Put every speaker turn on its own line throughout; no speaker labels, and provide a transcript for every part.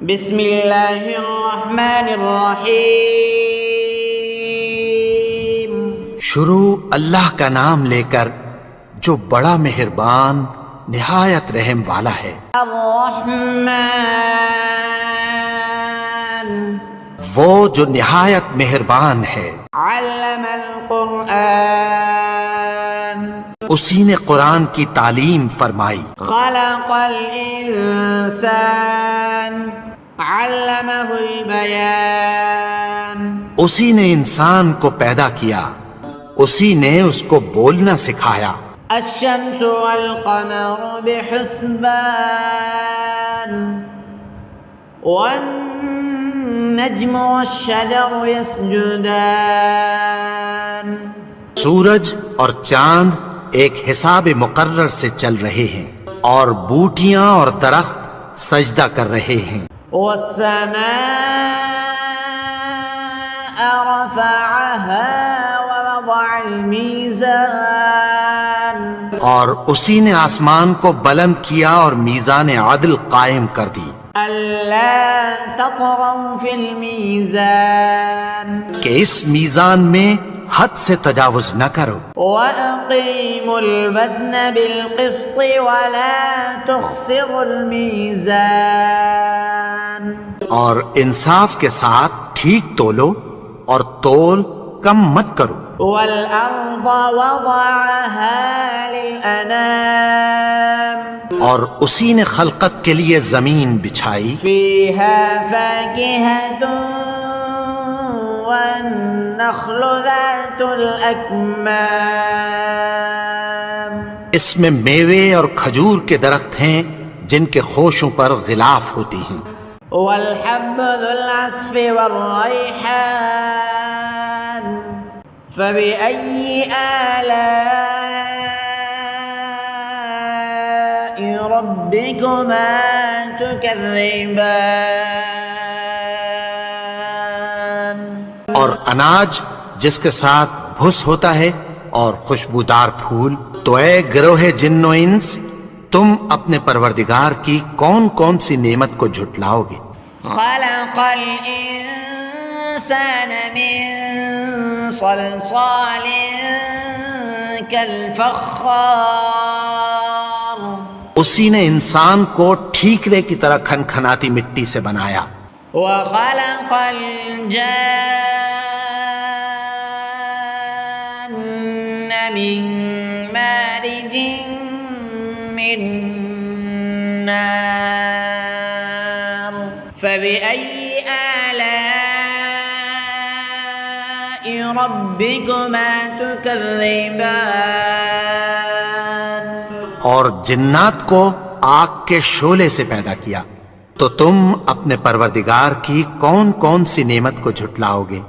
بسم اللہ الرحمن الرحیم۔
شروع اللہ کا نام لے کر جو بڑا مہربان نہایت رحم والا ہے۔
الرحمن،
وہ جو نہایت مہربان ہے۔
علم القرآن،
اسی نے قرآن کی تعلیم فرمائی۔
خلق الانسان، علمہ البیان،
اسی نے انسان کو پیدا کیا، اسی نے اس کو بولنا سکھایا۔
الشمس والقمر بحسبان، والنجم والشجر يسجدان،
سورج اور چاند ایک حساب مقرر سے چل رہے ہیں، اور بوٹیاں اور درخت سجدہ کر رہے ہیں۔
والسماء رفعها ووضع الميزان،
اور اسی نے آسمان کو بلند کیا اور میزان عدل قائم کر دی،
ألا تطغوا في الميزان،
کہ اس میزان میں حد سے تجاوز نہ کرو۔
وأقيموا الوزن بالقسط ولا تخسروا الميزان،
اور انصاف کے ساتھ ٹھیک تولو اور تول کم مت کرو۔
والأرض وضعها للأنام،
اور اسی نے خلقت کے لیے زمین بچھائی،
فيها فاكهة والنخل ذات الأكمام،
اس میں میوے اور کھجور کے درخت ہیں جن کے خوشوں پر غلاف ہوتی ہیں۔
والحب ذو العصف والريحان، فبأي آلاء ربكما تكذبان،
اور اناج جس کے ساتھ بھس ہوتا ہے اور خوشبودار پھول، تو اے گروہ جن و انس، تم اپنے پروردگار کی کون کون سی نعمت کو جھٹلاؤ گے؟
خلق الإنسان من صلصال كالفخار،
اسی نے انسان کو ٹھیکرے کی طرح کھنکھناتی مٹی سے بنایا۔
وخلق الجان من مارج من نار، فبأي آلاء ربكما تكذبان،
اور جنات کو آگ کے شعلے سے پیدا کیا، تو تم اپنے پروردگار کی کون کون سی نعمت کو جھٹلاؤ گے؟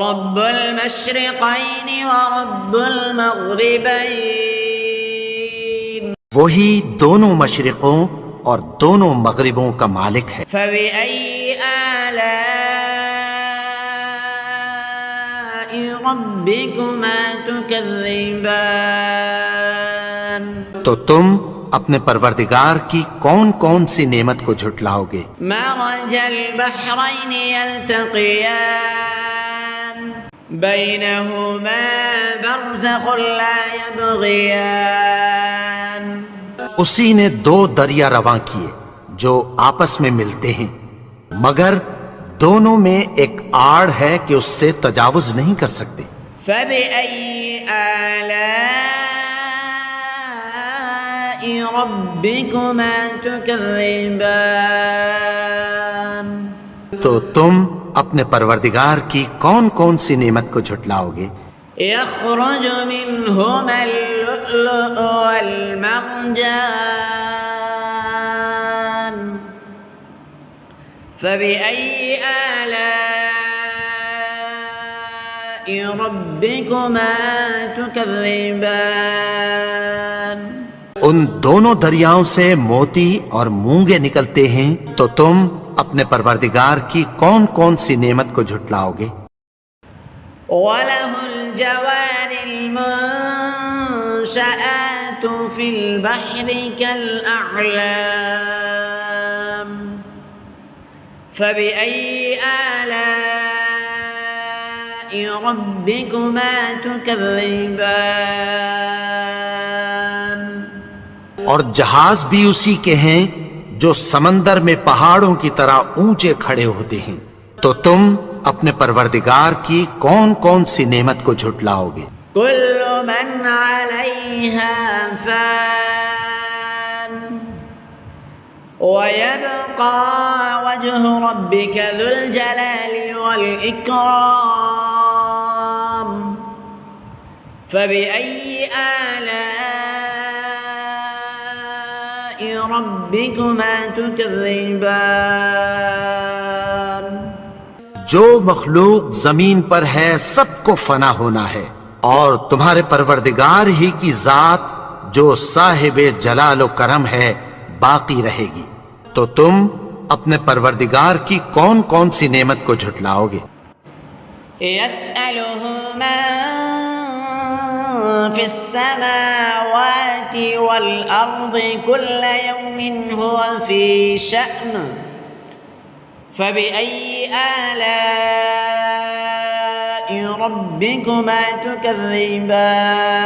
رب المشرقین ورب المغربین،
وہی دونوں مشرقوں اور دونوں مغربوں کا مالک ہے۔
فبأي آلاء ربكما تكذبان،
تو تم اپنے پروردگار کی کون کون سی نعمت کو جھٹلاؤ گے؟
مرج البحرین یلتقیان بینہما برزخ لا یبغیان،
اسی نے دو دریا رواں کیے جو آپس میں ملتے ہیں، مگر دونوں میں ایک آڑ ہے کہ اس سے تجاوز نہیں کر سکتے۔
فبأي آلاء ربكما تكذبان،
تو تم اپنے پروردگار کی کون کون سی نعمت کو جھٹلاؤ گے؟
يخرج منهما اللؤلؤ والمرجان، فبأي آلاء ربكما تكذبان،
ان دونوں دریاؤں سے موتی اور مونگے نکلتے ہیں، تو تم اپنے پروردگار کی کون کون سی نعمت کو جھٹلاؤ گے؟
وله الجوار المنشآت في البحر كالأعلام، فبأي آلاء ربكما تكذبان
اور جہاز بھی اسی کے ہیں جو سمندر میں پہاڑوں کی طرح اونچے کھڑے ہوتے ہیں، تو تم اپنے پروردگار کی کون کون سی نعمت کو جھٹلاؤ گے؟
كل من عليها فان ويبقى وجه ربك ذو الجلال والإكرام فبأي آلاء ربكما تكذبان
جو مخلوق زمین پر ہے سب کو فنا ہونا ہے، اور تمہارے پروردگار ہی کی ذات جو صاحب جلال و کرم ہے باقی رہے گی، تو تم اپنے پروردگار کی کون کون سی نعمت کو جھٹلاؤ گے؟
يسأله من في السماوات والأرض كل يوم هو في شأن فبأي آلاء ربكما تكذبان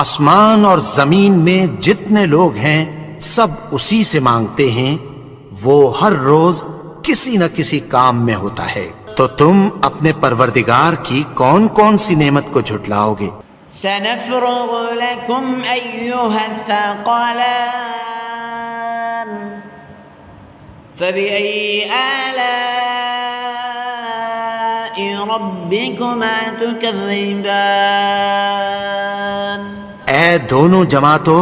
آسمان اور زمین میں جتنے لوگ ہیں سب اسی سے مانگتے ہیں، وہ ہر روز کسی نہ کسی کام میں ہوتا ہے، تو تم اپنے پروردگار کی کون کون سی نعمت کو جھٹلاؤ گے؟
سنفرغ لكم أيها الثقلان فبأي آلاء ربكما تكذبان
اے دونوں جماعتوں،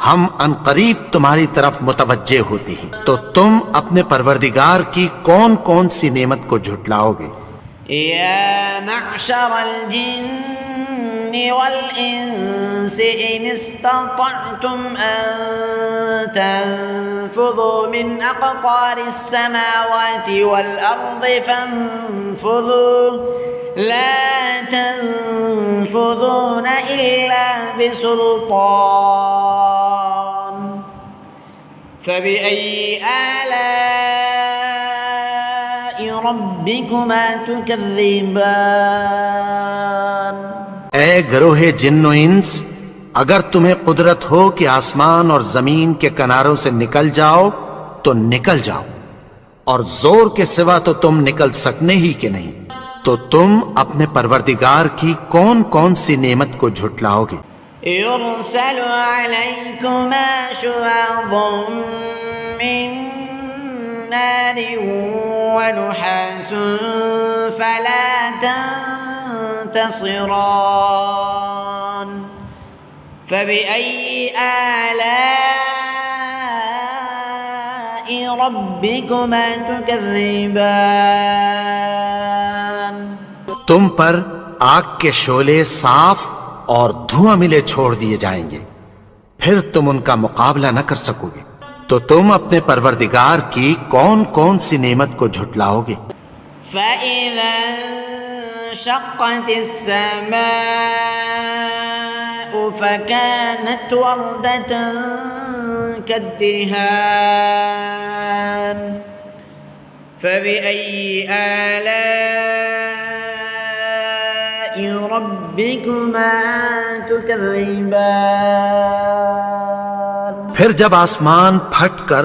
ہم عنقریب تمہاری طرف متوجہ ہوتے ہیں، تو تم اپنے پروردگار کی کون کون سی نعمت کو جھٹلاؤ گے؟
يا معشر الجن والإنس إن استطعتم أن تنفذوا من أقطار السماوات والأرض فانفذوا لا تنفذون إلا بسلطان فبأي آلاء ربكما تكذبان
اے گروہ جن و انس، اگر تمہیں قدرت ہو کہ آسمان اور زمین کے کناروں سے نکل جاؤ تو نکل جاؤ، اور زور کے سوا تو تم نکل سکنے ہی کہ نہیں، تو تم اپنے پروردگار کی کون کون سی نعمت کو جھٹلاؤ گے؟
يرسل عليكما شواظ من نار ونحاس فلا تنتصران فبأي آلاء ربكما تكذبان
تم پر آگ کے شعلے صاف اور دھواں ملے چھوڑ دیے جائیں گے، پھر تم ان کا مقابلہ نہ کر سکو گے، تو تم اپنے پروردگار کی کون کون سی نعمت کو جھٹلاؤ گے؟
فإذا انشقت السماء فكانت وردة كالدهان فبأي آلاء ربكما تكذبان
پھر جب آسمان پھٹ کر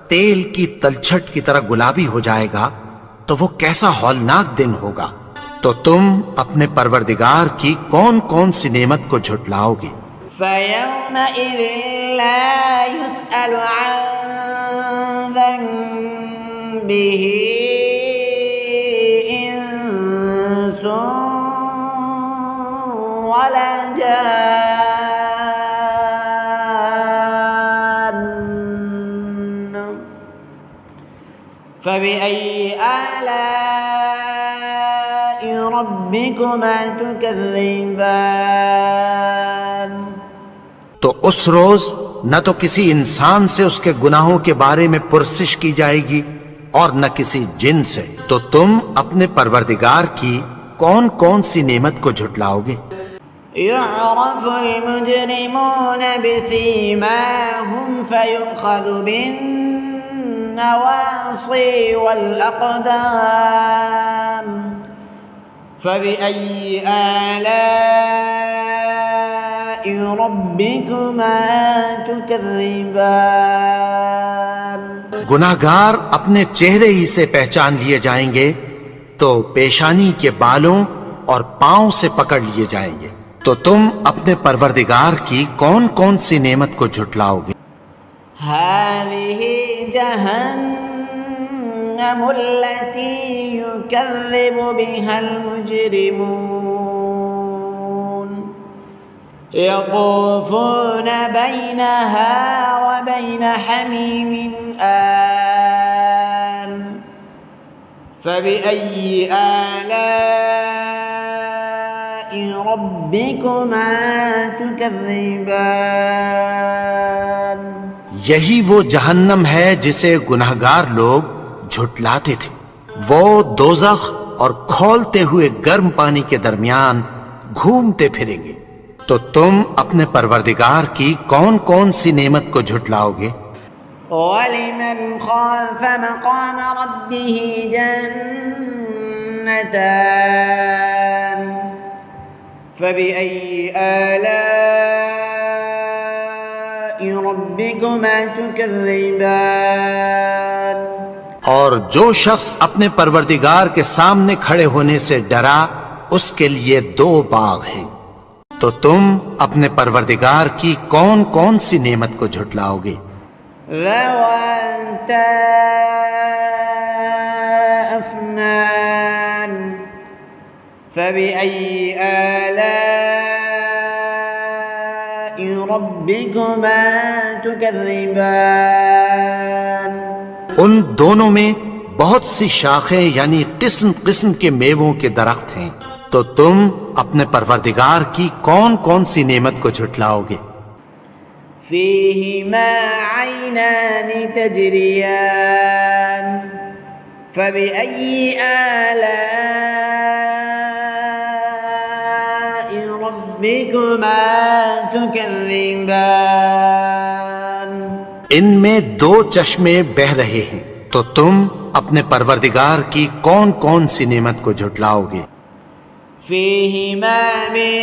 تیل کی تلچھٹ کی طرح گلابی ہو جائے گا تو وہ کیسا ہولناک دن ہوگا، تو تم اپنے پروردگار کی کون کون سی نعمت کو جھٹلاؤ گے؟
فيومئذ لا يسأل عن ذنبه إنس ولا جان فبأي آلاء ربكما تكذبان
تو اس روز نہ تو کسی انسان سے اس کے گناہوں کے بارے میں پرسش کی جائے گی اور نہ کسی جن سے، تو تم اپنے پروردگار کی کون کون سی نعمت کو جھٹلاؤ گے؟
يعرف المجرمون بسيماهم فيؤخذ بالناصية النواصي والأقدام فبأي آلاء ربكما تكذبان
گناہگار اپنے چہرے ہی سے پہچان لیے جائیں گے تو پیشانی کے بالوں اور پاؤں سے پکڑ لیے جائیں گے، تو تم اپنے پروردگار کی کون کون سی نعمت کو جھٹلاؤ گے؟
هذه جهنم التي يكذب بها المجرمون يطوفون بينها وبين حميم آن فبأي آلاء ربكما تكذبان
یہی وہ جہنم ہے جسے گناہگار لوگ جھٹلاتے تھے، وہ دوزخ اور کھولتے ہوئے گرم پانی کے درمیان گھومتے پھریں گے، تو تم اپنے پروردگار کی کون کون سی نعمت کو جھٹلاؤ گے؟
وَلِمَنْ خَافَ مَقَامَ رَبِّهِ جَنَّتَانِ فَبِأَيِّ آلَاءِ رَبِّكُمَا تُكَذِّبَانِ
اور جو شخص اپنے پروردگار کے سامنے کھڑے ہونے سے ڈرا اس کے لیے 2 باغ ہیں، تو تم اپنے پروردگار کی کون کون سی نعمت کو جھٹلاؤ گے؟
ذواتا أفنان فبأي آلاء ربكما تكذبان
ان دونوں میں بہت سی شاخیں یعنی قسم قسم کے میووں کے درخت ہیں، تو تم اپنے پروردگار کی کون کون سی نعمت کو جھٹلاؤ گے؟
فيهما عينان تجريان فبأي آلاء ربكما تكذبان
ان میں 2 چشمے بہہ رہے ہیں، تو تم اپنے پروردگار کی کون کون سی نعمت کو جھٹلاؤ گے؟
فيهما من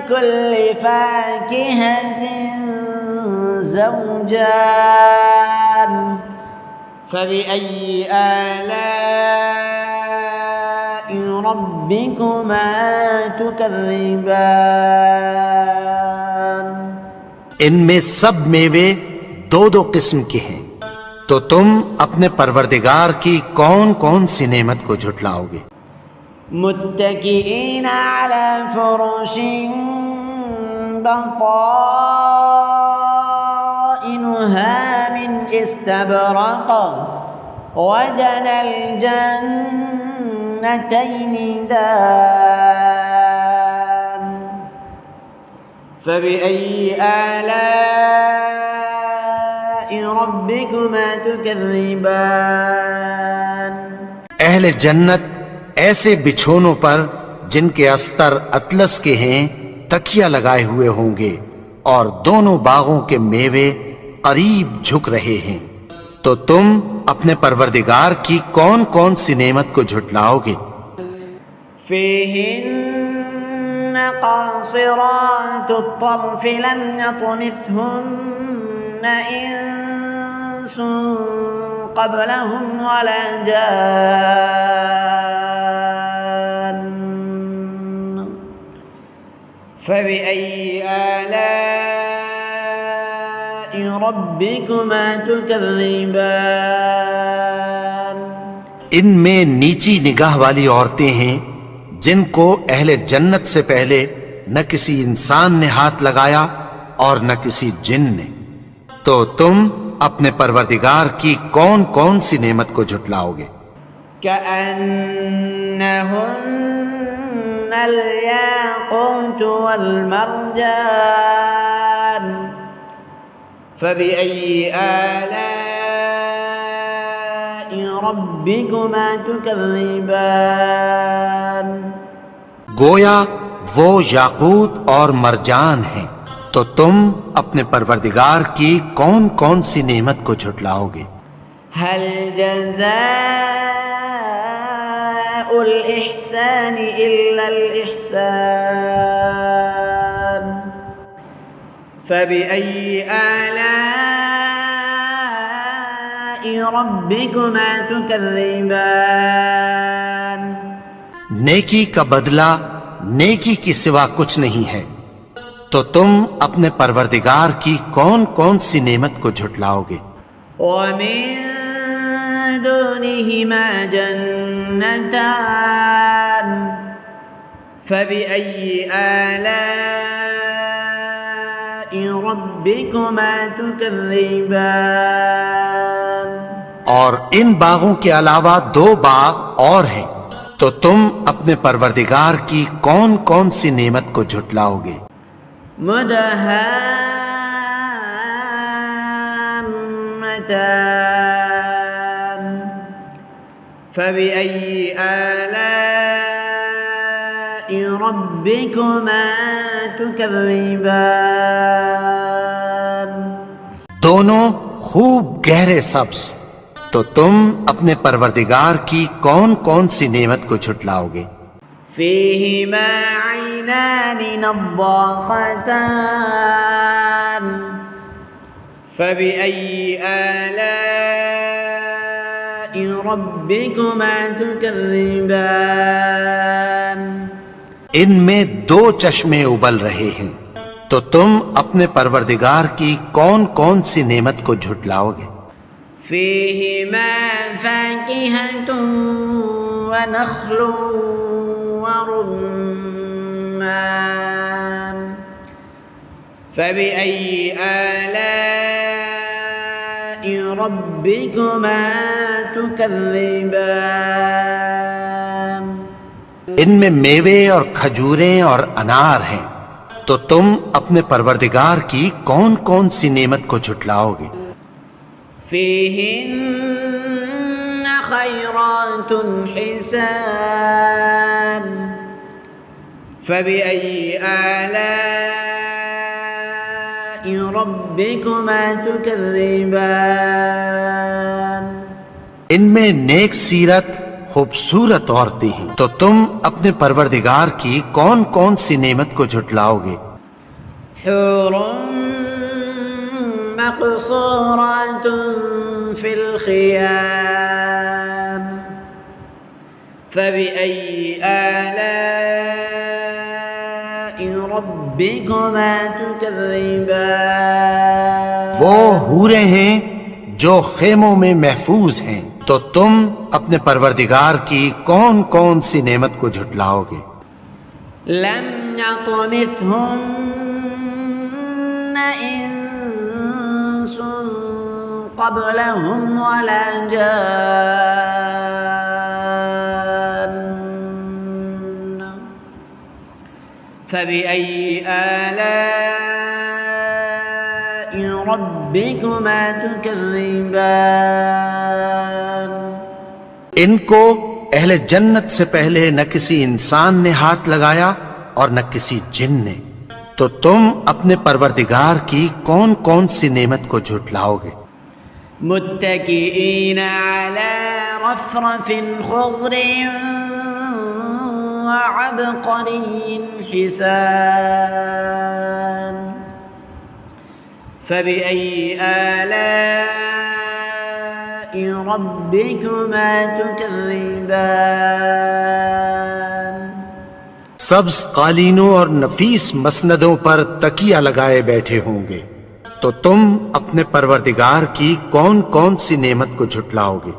كل فاكهة زوجان فبأي آلاء ربكما تكذبان
ان میں سب میوے 2 قسم کے ہیں، تو تم اپنے پروردگار کی کون کون سی نعمت کو جھٹلاؤ گے؟
متكئين على فرش بطائنها من استبرق وجنى الجنتين دان فبأي آلاء ربكما تكذبان
اہل جنت ایسے بچھونوں پر جن کے استر اطلس کے ہیں تکیہ لگائے ہوئے ہوں گے، اور دونوں باغوں کے میوے قریب جھک رہے ہیں، تو تم اپنے پروردگار کی کون کون سی نعمت کو جھٹلاؤ گے؟
فيهن قاصرات الطرف لم يطمثهن إنس قبلهم ولا جان فبأي آلاء ربكما تكذبان
ان میں نیچی نگاہ والی عورتیں ہیں جن کو اہل جنت سے پہلے نہ کسی انسان نے ہاتھ لگایا اور نہ کسی جن نے، تو تم اپنے پروردگار کی کون کون سی نعمت کو جھٹلاؤ گے؟
كأنهن الياقوت والمرجان فبأي آلاء ربكما تكذبان
گویا وہ یاقوت اور مرجان ہیں، تو تم اپنے پروردگار کی کون کون سی نعمت کو جھٹلاؤ گے؟
هل جزاء الإحسان إلا الإحسان فبأي آلاء ربكما تكذبان
نیکی کا بدلہ نیکی کی سوا کچھ نہیں ہے، تو تم اپنے پروردگار کی کون کون سی نعمت کو جھٹلاؤ گے؟
ومن دونهما جنتان فبأي آلاء ربكما تكذبان
اور ان باغوں کے علاوہ 2 باغ اور ہیں، تو تم اپنے پروردگار کی کون کون سی نعمت کو جھٹلاؤ گے؟
مدهامتان فبأي آلاء ربكما تكذبان
دونوں خوب گہرے سبز، تو تم اپنے پروردگار کی کون کون سی نعمت کو جھٹلاؤ گے؟
فيهما عينان نضاختان فبأي آلاء ربكما تكذبان
ان میں 2 چشمے ابل رہے ہیں، تو تم اپنے پروردگار کی کون کون سی نعمت کو جھٹلاؤ گے؟
فيهما فاكهة ونخل ورمان فبأي آلاء ربكما تكذبان
ان میں میوے اور کھجوریں اور انار ہیں، تو تم اپنے پروردگار کی کون کون سی نعمت کو جھٹلاؤ گے؟
فيهن خيرات حسان فبأي آلاء ربكما تكذبان
ان میں نیک سیرت خوبصورت عورتیں ہیں، تو تم اپنے پروردگار کی کون کون سی نعمت کو جھٹلاؤ گے؟
حور مقصورات في الخيام فبأي آلاء ربكما تكذبان
وہ حوریں ہیں جو خیموں میں محفوظ ہیں، تو تم اپنے پروردگار کی کون کون سی نعمت کو جھٹلاؤ گے؟
لم يطمثهن إنس قبلهم ولا جان فبأي آلاء ربكما تكذبان
ان کو اہل جنت سے پہلے نہ کسی انسان نے ہاتھ لگایا اور نہ کسی جن نے، تو تم اپنے پروردگار کی کون کون سی نعمت کو جھٹلاؤ گے؟
متكئين على رفرف خضر وعبقري حسان فبأي آلاء ربكما تكذبان
سبز قالینوں اور نفیس مسندوں پر تکیہ لگائے بیٹھے ہوں گے، تو تم اپنے پروردگار کی کون کون سی نعمت کو جھٹلاؤ گے؟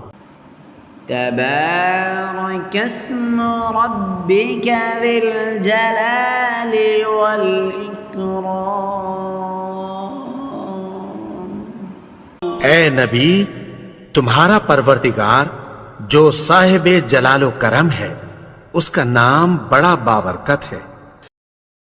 تبارك اسم ربك ذي الجلال والإكرام
اے نبی، تمہارا پروردگار جو صاحب جلال و کرم ہے، اس کا نام بڑا بابرکت ہے۔